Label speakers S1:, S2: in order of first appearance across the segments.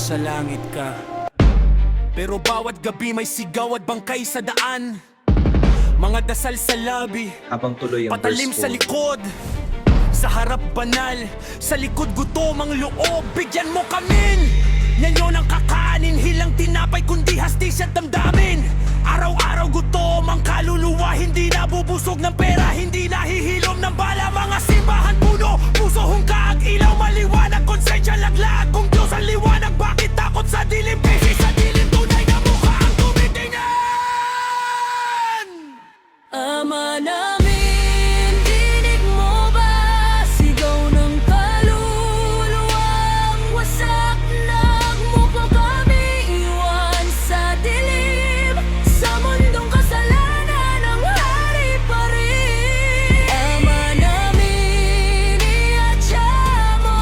S1: nasa langit ka. Pero bawat gabi may sigaw at bangkay sa daan. Mga dasal sa labi,
S2: Habang tuloy ang
S1: patalim
S2: verse
S1: sa
S2: 4.
S1: likod. Sa harap banal, sa likod gutom ang loob. Bigyan mo kamin, yan yun ang kakanin. Hilang tinapay kundi hastis at damdamin. Araw-araw gutom ang kaluluwa. Hindi nabubusog ng pera, hindi nahihilom ng bala. Mga simbahan puno, puso hungkag, ilaw maliwanag, konsensya laglag. Kung Diyos ang liwanag, bakit takot sa dilim? Pisi sa dilim, tunay na mukha ang tumitingnan.
S3: Ama namin, dinig mo ba? Sigaw ng kaluluwang wasak. Nagmukha kami iwan sa dilim. Sa mundong kasalanan ang hari pa rin. Ama namin, iatya mo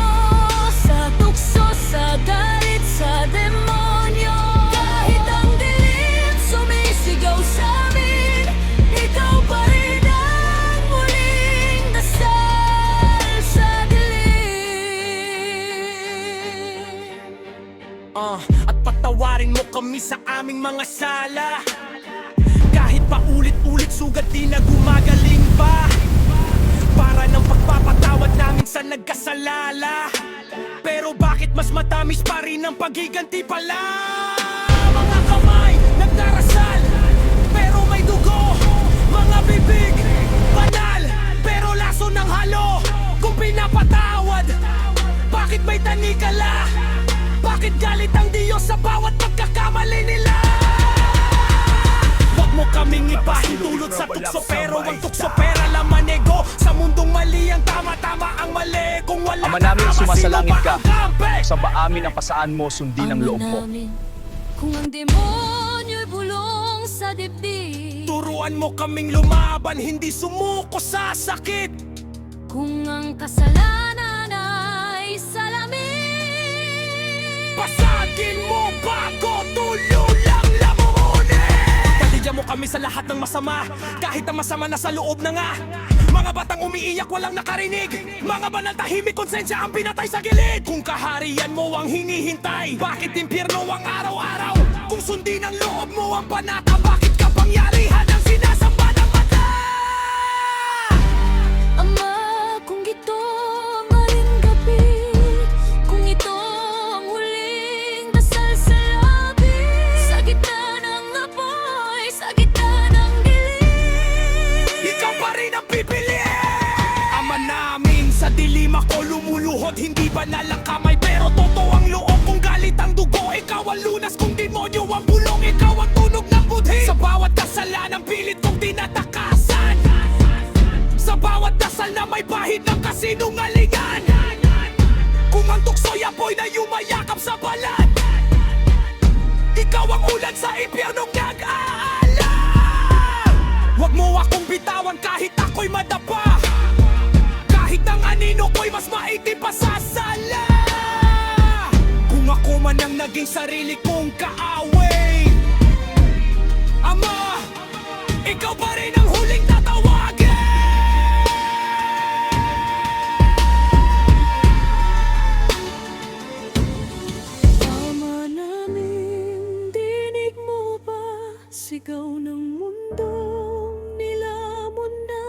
S3: sa tukso, sa galit, sa demonyo. Kahit ang dilim sumisigaw sa amin, ikaw pa rin ang muling dasal sa dilim.
S1: At patawarin mo kami sa aming mga sala. Kahit pa ulit-ulit sugat di na gumagaling pa. Para ng pagpapatawad namin sa nagkasalala. Pero bakit mas matamis pa rin ang paghiganti pala? Mga kamay nagdarasal, pero may dugo. Mga bibig banal, pero laso ng halo. Kung pinapatawad, bakit may tanikala? Bakit galit ang Diyos sa bawat pagkakamali nila? Huwag mo kaming ipahintulot sa tukso, pero ang tukso pera laman ego. Sa mundong mali ang tama-tama ang mali. Kung wala
S4: Ama namin,
S1: ka,
S4: sumasalangit
S1: sino
S4: ka.
S1: ba ang kampe?
S4: Sa amin ang pasaan mo, sundin ang
S3: Ama
S4: loob mo.
S3: namin, kung ang demonyo'y bulong sa dibdib.
S1: Turuan mo kaming lumaban, hindi sumuko sa sakit.
S3: Kung ang kasalanan ay salamin.
S1: Pasagin mo bago tululang lamunin. Paligyan mo kami sa lahat ng masama, kahit ang masama na sa loob na nga. Mga batang umiiyak walang nakarinig, mga banal tahimik, konsensya ang pinatay sa gilid. Kung kaharian mo ang hinihintay, bakit impyerno ang araw-araw? Kung sundin ang loob mo ang panata, bakit kapangyarihan ang sinasamba ng mata?
S3: Ama, kung ito ang aling gabi, kung ito ang huling dasal sa labi, sa gitna ng apoy, sa gitna ng dilim,
S1: Ikaw pa rin ang pipili. Ama namin, sa dilim ako lumuluhod. Hindi banal ang kamay, pero totoo ang loob. Kung galit ang dugo, ikaw ang lunas. Kung demonyo ang bulong, ikaw ang tunog ng budhi. Sa bawat kasalanan, pilit kong tinatakasan. Sa bawat dasal na may bahid ng kasinungalingan. Kung ang tukso'y apoy na yumayakap sa balat, ikaw ang ulan sa impyernong nag-aalam. Huwag mo akong bitawan kahit ako'y madapa. Kahit ang anino ko'y mas maitim pa sa sala. Kung ako man ang naging sarili kong kaaway, Ama, ikaw pa rin ang huling tatawagin.
S3: Ama namin, dinig mo ba? Sigaw ng mundong nilamon na.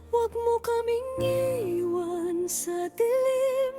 S3: Huwag mo kaming iwan sa dilim.